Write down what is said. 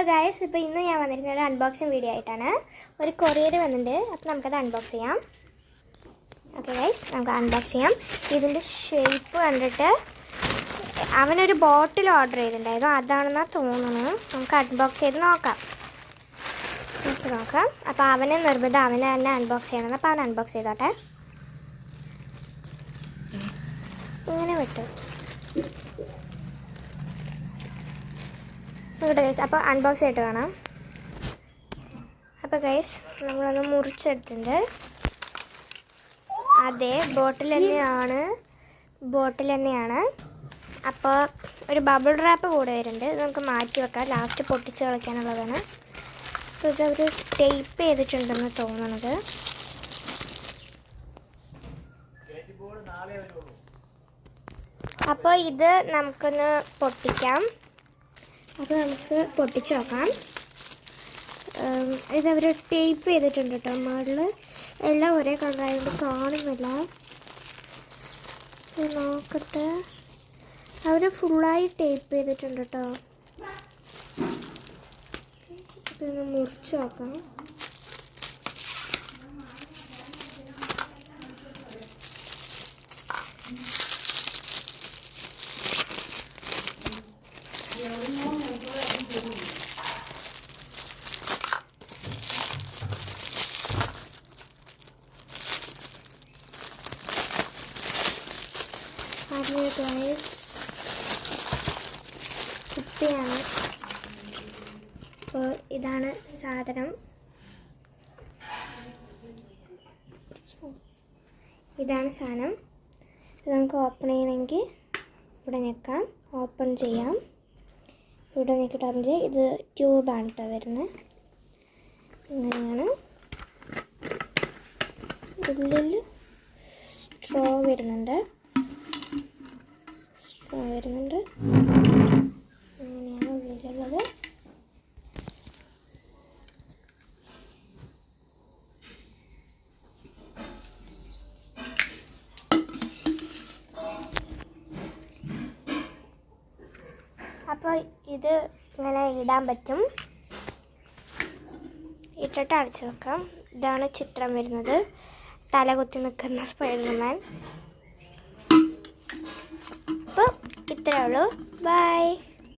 Guys, ഇപ്പോൾ ഇന്ന് ഞാൻ വന്നിരിക്കുന്ന ഒരു അൺബോക്സിങ് വീഡിയോ ആയിട്ടാണ്. ഒരു കൊറിയർ വന്നിട്ടുണ്ട്, അപ്പോൾ നമുക്കത് അൺബോക്സ് ചെയ്യാം. ഓക്കെ ഗൈസ്, നമുക്ക് അൺബോക്സ് ചെയ്യാം. ഇതിൻ്റെ ഷേപ്പ് കണ്ടിട്ട് അവനൊരു ബോട്ടിൽ ഓർഡർ ചെയ്തിട്ടുണ്ടായിരുന്നു, അതാണെന്നാണ് തോന്നുന്നു. നമുക്ക് അൺബോക്സ് ചെയ്ത് നോക്കാം. അപ്പോൾ അവനെ നിർബന്ധം അവനെ തന്നെ അൺബോക്സ് ചെയ്യണം. അപ്പോൾ അവൻ അൺബോക്സ് ചെയ്തോട്ടെ. ഇങ്ങനെ വിട്ടു ഇവിടെ ഗൈസ്. അപ്പോൾ അൺബോക്സ് ചെയ്തിട്ട് കാണാം. അപ്പോൾ ഗൈസ്, നമ്മളൊന്ന് മുറിച്ചെടുത്തിട്ടുണ്ട്. അതെ, ബോട്ടിൽ തന്നെയാണ്. അപ്പോൾ ഒരു ബബിൾ റാപ്പ് കൂടെ വരുന്നുണ്ട്. ഇത് നമുക്ക് മാറ്റി വെക്കാം, ലാസ്റ്റ് പൊട്ടിച്ച് കളിക്കാനുള്ളതാണ്. അപ്പോൾ ഇതവർ ടേപ്പ് ചെയ്തിട്ടുണ്ടെന്ന് തോന്നുന്നത്. അപ്പോൾ ഇത് നമുക്കൊന്ന് പൊട്ടിക്കാം. അപ്പോൾ നമുക്ക് പൊട്ടിച്ച് നോക്കാം. ഇതവർ ടേപ്പ് ചെയ്തിട്ടുണ്ട് കേട്ടോ. മുകളിൽ എല്ലാം ഒരേ കളറായതുകൊണ്ട് കാണുന്നില്ല. നോക്കട്ടെ, അവർ ഫുള്ളായി ടേപ്പ് ചെയ്തിട്ടുണ്ട് കേട്ടോ. ഇതൊന്ന് മുറിച്ച് നോക്കാം. കുപ്പിയാണ്. അപ്പോൾ ഇതാണ് സാധനം. ഇത് നമുക്ക് ഓപ്പൺ ചെയ്യണമെങ്കിൽ ഇവിടെ ഞെക്കാം, ഓപ്പൺ ചെയ്യാം. ഇവിടെ ഞെക്കിട്ടാൽ ഇത് ട്യൂബാണ് കേട്ടോ വരുന്നത്. ഇങ്ങനെയാണ്. ഉള്ളിൽ സ്ട്രോ വരുന്നുണ്ട്. അങ്ങനെയാണ് ഉള്ളിലുള്ളത്. അപ്പോൾ ഇത് ഇങ്ങനെ ഇടാൻ പറ്റും. ഇട്ടിട്ട് അടച്ചു വെക്കാം. ഇതാണ് ചിത്രം വരുന്നത്, തല കുത്തി നിൽക്കുന്ന സ്പൈഡർമാൻ. അപ്പോൾ ഇത്രയേ ഉള്ളൂ. ബൈ.